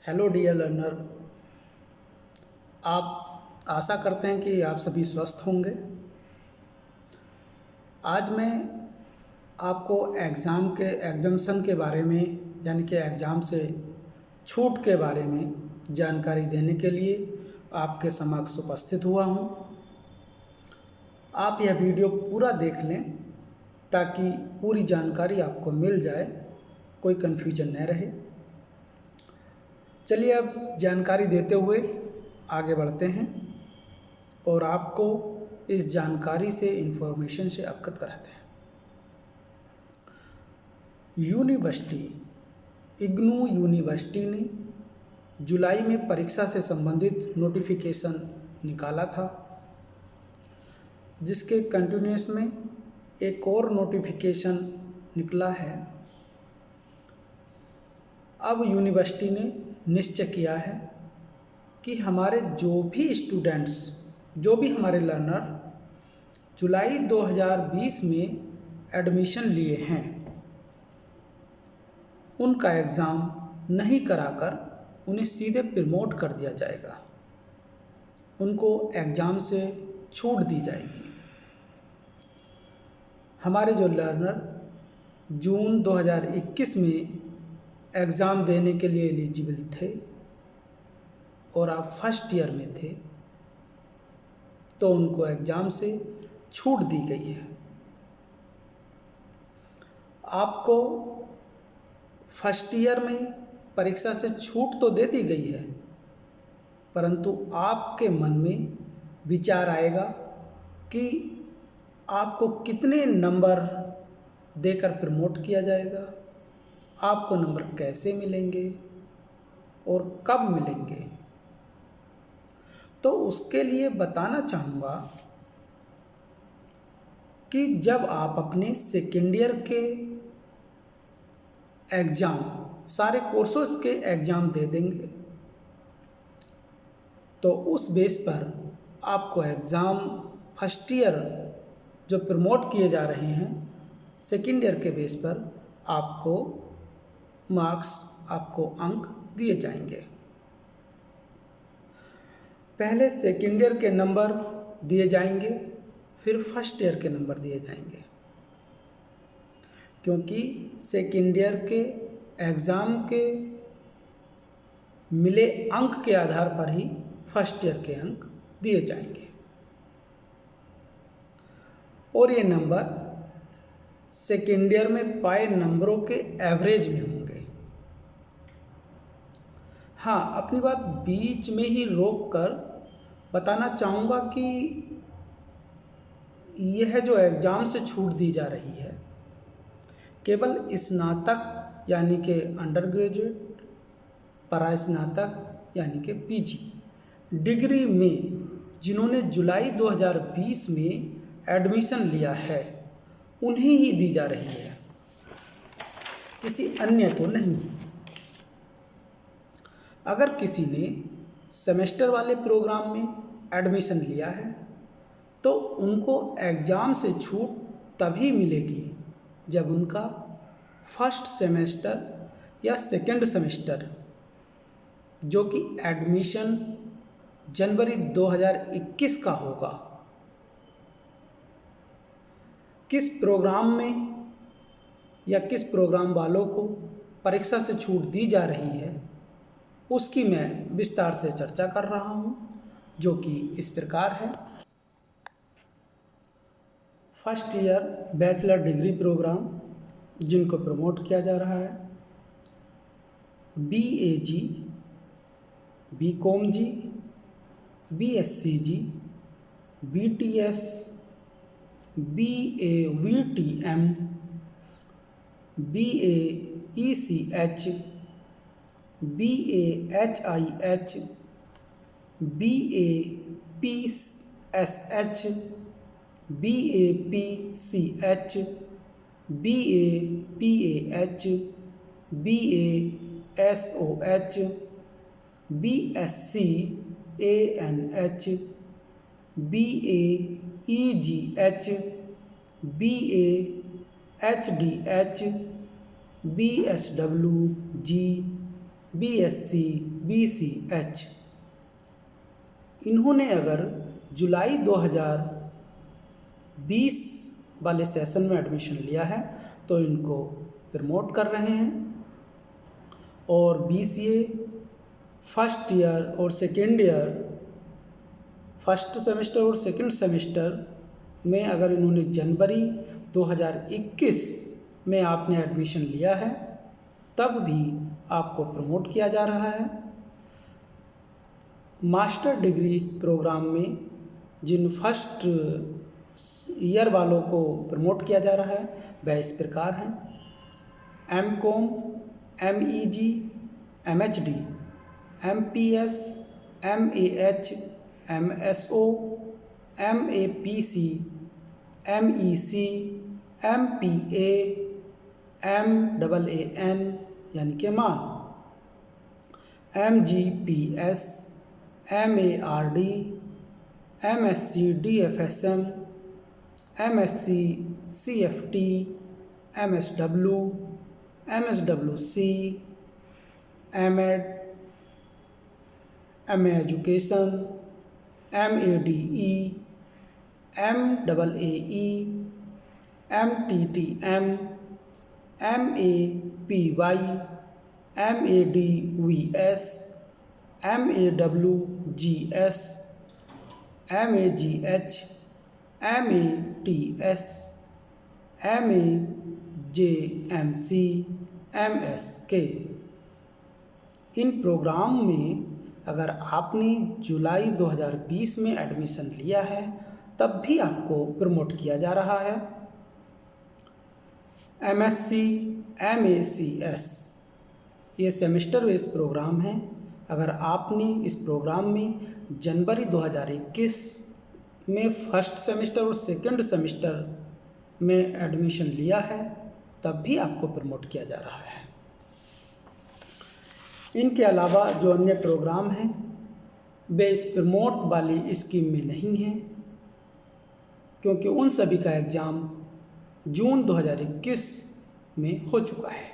Hello dear learner. आप आशा करते हैं कि आप सभी स्वस्थ होंगे। आज मैं आपको एग्जाम्शन के बारे में यानी कि एग्ज़ाम से छूट के बारे में जानकारी देने के लिए आपके समक्ष उपस्थित हुआ हूँ। आप यह वीडियो पूरा देख लें ताकि पूरी जानकारी आपको मिल जाए, कोई कन्फ्यूजन न रहे। चलिए अब जानकारी देते हुए आगे बढ़ते हैं और आपको इस जानकारी से इन्फॉर्मेशन से अवगत कराते हैं। इग्नू यूनिवर्सिटी ने जुलाई में परीक्षा से संबंधित नोटिफिकेशन निकाला था, जिसके कंटिन्यूस में एक और नोटिफिकेशन निकला है। अब यूनिवर्सिटी ने निश्चय किया है कि हमारे जो भी हमारे लर्नर जुलाई 2020 में एडमिशन लिए हैं, उनका एग्ज़ाम नहीं कराकर उन्हें सीधे प्रमोट कर दिया जाएगा। उनको एग्ज़ाम से छूट दी जाएगी। हमारे जो लर्नर जून 2021 में एग्ज़ाम देने के लिए एलिजिबल थे और आप फर्स्ट ईयर में थे, तो उनको एग्ज़ाम से छूट दी गई है। आपको फर्स्ट ईयर में परीक्षा से छूट तो दे दी गई है, परंतु आपके मन में विचार आएगा कि आपको कितने नंबर देकर प्रमोट किया जाएगा, आपको नंबर कैसे मिलेंगे और कब मिलेंगे। तो उसके लिए बताना चाहूँगा कि जब आप अपने सेकेंड ईयर के एग्ज़ाम, सारे कोर्सेज के एग्ज़ाम दे देंगे, तो उस बेस पर आपको एग्ज़ाम फर्स्ट ईयर जो प्रमोट किए जा रहे हैं सेकेंड ईयर के बेस पर आपको मार्क्स, आपको अंक दिए जाएंगे। पहले सेकेंड ईयर के नंबर दिए जाएंगे, फिर फर्स्ट ईयर के नंबर दिए जाएंगे, क्योंकि सेकेंड ईयर के एग्ज़ाम के मिले अंक के आधार पर ही फर्स्ट ईयर के अंक दिए जाएंगे और ये नंबर सेकेंड ईयर में पाए नंबरों के एवरेज में होंगे। हाँ, अपनी बात बीच में ही रोक कर बताना चाहूँगा कि यह जो एग्ज़ाम से छूट दी जा रही है, केवल स्नातक यानी कि अंडर ग्रेजुएट, परास्नातक यानी कि पीजी डिग्री में जिन्होंने जुलाई 2020 में एडमिशन लिया है, उन्हें ही दी जा रही है, किसी अन्य को नहीं। अगर किसी ने सेमेस्टर वाले प्रोग्राम में एडमिशन लिया है तो उनको एग्ज़ाम से छूट तभी मिलेगी जब उनका फर्स्ट सेमेस्टर या सेकंड सेमेस्टर, जो कि एडमिशन जनवरी 2021 का होगा, किस प्रोग्राम में या किस प्रोग्राम वालों को परीक्षा से छूट दी जा रही है, उसकी मैं विस्तार से चर्चा कर रहा हूँ, जो कि इस प्रकार है। First year bachelor degree programme जिनको प्रमोट किया जा रहा है, BAG, BCom जी, BSc जी, BTS, BAVTM, BAECH, BAHIH, BAPSH, BAPCH, BAPAH, BASOH, BSCANH, BAEGH, BAHDH, BSWG, BSc, BCH, इन्होंने अगर जुलाई 2020 वाले सेशन में एडमिशन लिया है तो इनको प्रमोट कर रहे हैं। और BCA फर्स्ट ईयर और सेकेंड ईयर, फर्स्ट सेमेस्टर और सेकेंड सेमेस्टर में अगर इन्होंने जनवरी 2021 में आपने एडमिशन लिया है तब भी आपको प्रमोट किया जा रहा है। मास्टर डिग्री प्रोग्राम में जिन फर्स्ट ईयर वालों को प्रमोट किया जा रहा है वह इस प्रकार हैं: MCOM, MEG, MHD, MPS, MAH, MSO, MAPC, MEC, MPA, MAAN यानी कि मान, MGPS, MARD, MSc DFSM, MSc CFT, MSW, MSWC, MED, MA Education, MADE, MAAE, MTTM, MAPY, MADVS, MAWGS, MAGH, MATS, MAJMC, MSK। इन programme में अगर आपने जुलाई 2020 में admission लिया है तब भी आपको प्रमोट किया जा रहा है। MSc, MACS ये सेमेस्टर बेस प्रोग्राम है। अगर आपने इस प्रोग्राम में जनवरी 2021 में फर्स्ट सेमेस्टर और सेकंड सेमेस्टर में एडमिशन लिया है तब भी आपको प्रमोट किया जा रहा है। इनके अलावा जो अन्य प्रोग्राम हैं वे इस प्रमोट वाली स्कीम में नहीं हैं, क्योंकि उन सभी का एग्ज़ाम जून 2021 में हो चुका है।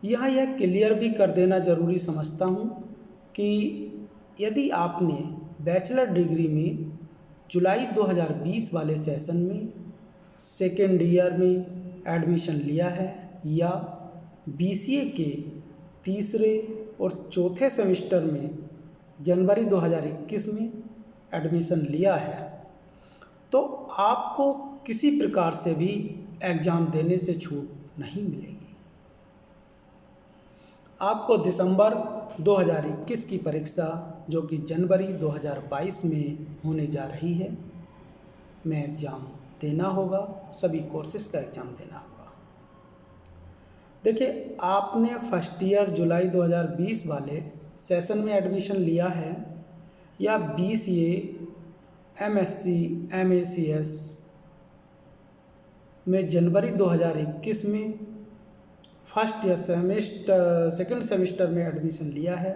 यहाँ यह क्लियर भी कर देना ज़रूरी समझता हूँ कि यदि आपने बैचलर डिग्री में जुलाई 2020 वाले सेशन में सेकेंड ईयर में एडमिशन लिया है या BCA के तीसरे और चौथे सेमेस्टर में जनवरी 2021 में एडमिशन लिया है तो आपको किसी प्रकार से भी एग्ज़ाम देने से छूट नहीं मिलेगी। आपको दिसंबर 2021 की परीक्षा जो कि जनवरी 2022 में होने जा रही है में एग्ज़ाम देना होगा, सभी कोर्सेज का एग्ज़ाम देना होगा। देखिए, आपने फर्स्ट ईयर जुलाई 2020 वाले सेशन में एडमिशन लिया है या BCA, MSc, MACS में जनवरी 2021 में फर्स्ट या सेकंड सेमेस्टर में एडमिशन लिया है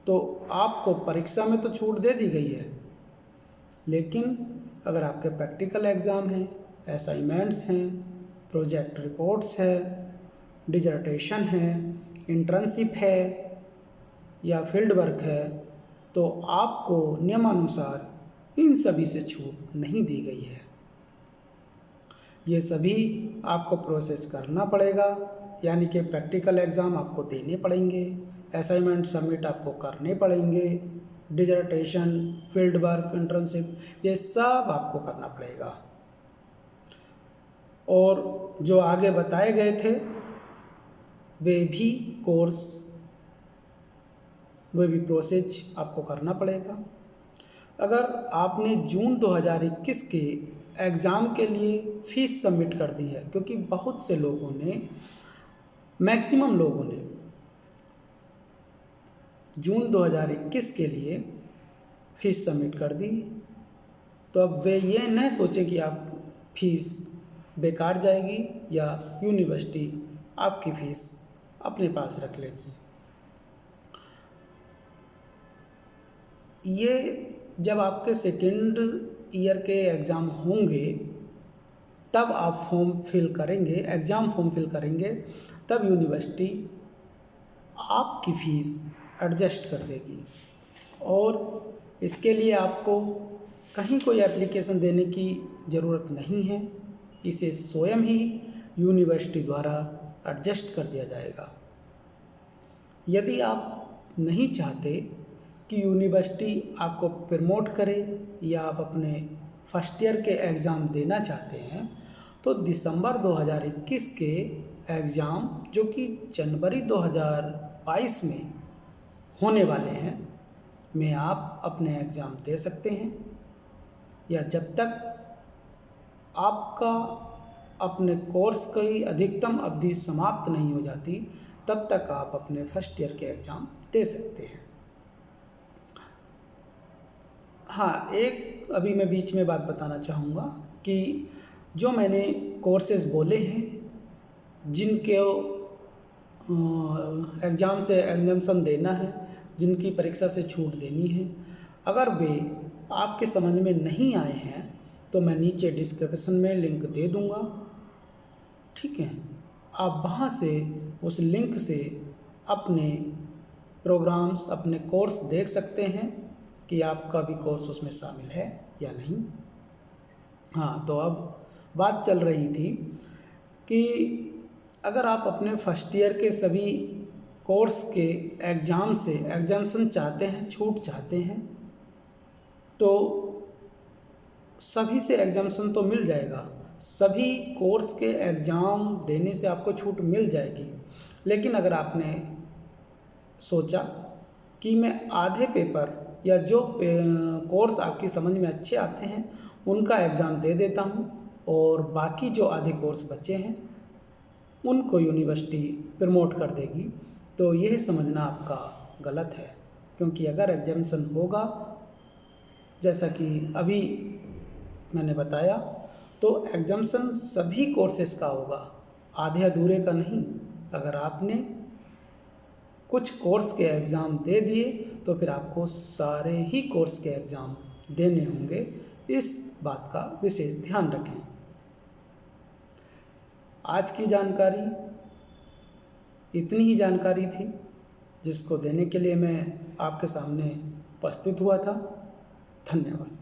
तो आपको परीक्षा में तो छूट दे दी गई है, लेकिन अगर आपके प्रैक्टिकल एग्ज़ाम हैं, असाइनमेंट्स हैं, प्रोजेक्ट रिपोर्ट्स है, डिजर्टेशन है, इंटर्नशिप है या फील्ड वर्क है तो आपको नियमानुसार इन सभी से छूट नहीं दी गई है। ये सभी आपको प्रोसेस करना पड़ेगा, यानी कि प्रैक्टिकल एग्ज़ाम आपको देने पड़ेंगे, असाइनमेंट सबमिट आपको करने पड़ेंगे, डिजर्टेशन, फील्ड वर्क, इंटर्नशिप ये सब आपको करना पड़ेगा। और जो आगे बताए गए थे वे भी कोर्स, वे भी प्रोसेस आपको करना पड़ेगा। अगर आपने जून 2021 के एग्ज़ाम के लिए फ़ीस सबमिट कर दी है, क्योंकि बहुत से लोगों ने, मैक्सिमम लोगों ने जून 2021 के लिए फ़ीस सबमिट कर दी, तो अब वे ये न सोचें कि आप फीस बेकार जाएगी या यूनिवर्सिटी आपकी फ़ीस अपने पास रख लेगी। ये जब आपके सेकेंड ईयर के एग्ज़ाम होंगे तब आप फॉर्म फिल करेंगे, एग्ज़ाम फॉर्म फिल करेंगे, तब यूनिवर्सिटी आपकी फ़ीस एडजस्ट कर देगी। और इसके लिए आपको कहीं कोई एप्लीकेशन देने की ज़रूरत नहीं है, इसे स्वयं ही यूनिवर्सिटी द्वारा एडजस्ट कर दिया जाएगा। यदि आप नहीं चाहते कि यूनिवर्सिटी आपको प्रमोट करे या आप अपने फर्स्ट ईयर के एग्ज़ाम देना चाहते हैं, तो दिसंबर 2021 के एग्ज़ाम जो कि जनवरी 2022 में होने वाले हैं में आप अपने एग्ज़ाम दे सकते हैं, या जब तक आपका अपने कोर्स की अधिकतम अवधि समाप्त नहीं हो जाती तब तक आप अपने फर्स्ट ईयर के एग्ज़ाम दे सकते हैं। हाँ, एक अभी मैं बीच में बात बताना चाहूँगा कि जो मैंने कोर्सेज़ बोले हैं जिनके एग्ज़ाम से एग्जाम्शन देना है, जिनकी परीक्षा से छूट देनी है, अगर वे आपके समझ में नहीं आए हैं तो मैं नीचे डिस्क्रिप्शन में लिंक दे दूँगा, ठीक है। आप वहाँ से उस लिंक से अपने प्रोग्राम्स, अपने कोर्स देख सकते हैं कि आपका भी कोर्स उसमें शामिल है या नहीं। हाँ, तो अब बात चल रही थी कि अगर आप अपने फर्स्ट ईयर के सभी कोर्स के एग्ज़ाम से एग्जाम्शन चाहते हैं, छूट चाहते हैं, तो सभी से एग्जाम्शन तो मिल जाएगा, सभी कोर्स के एग्ज़ाम देने से आपको छूट मिल जाएगी। लेकिन अगर आपने सोचा कि मैं आधे पेपर या जो कोर्स आपकी समझ में अच्छे आते हैं उनका एग्ज़ाम दे देता हूँ और बाकी जो आधे कोर्स बचे हैं उनको यूनिवर्सिटी प्रमोट कर देगी, तो यह समझना आपका गलत है। क्योंकि अगर एग्जामिनेशन होगा जैसा कि अभी मैंने बताया, तो एग्जामिनेशन सभी कोर्सेज का होगा, आधे अधूरे का नहीं। अगर आपने कुछ कोर्स के एग्ज़ाम दे दिए तो फिर आपको सारे ही कोर्स के एग्ज़ाम देने होंगे, इस बात का विशेष ध्यान रखें। आज की जानकारी इतनी ही जानकारी थी जिसको देने के लिए मैं आपके सामने उपस्थित हुआ था। धन्यवाद।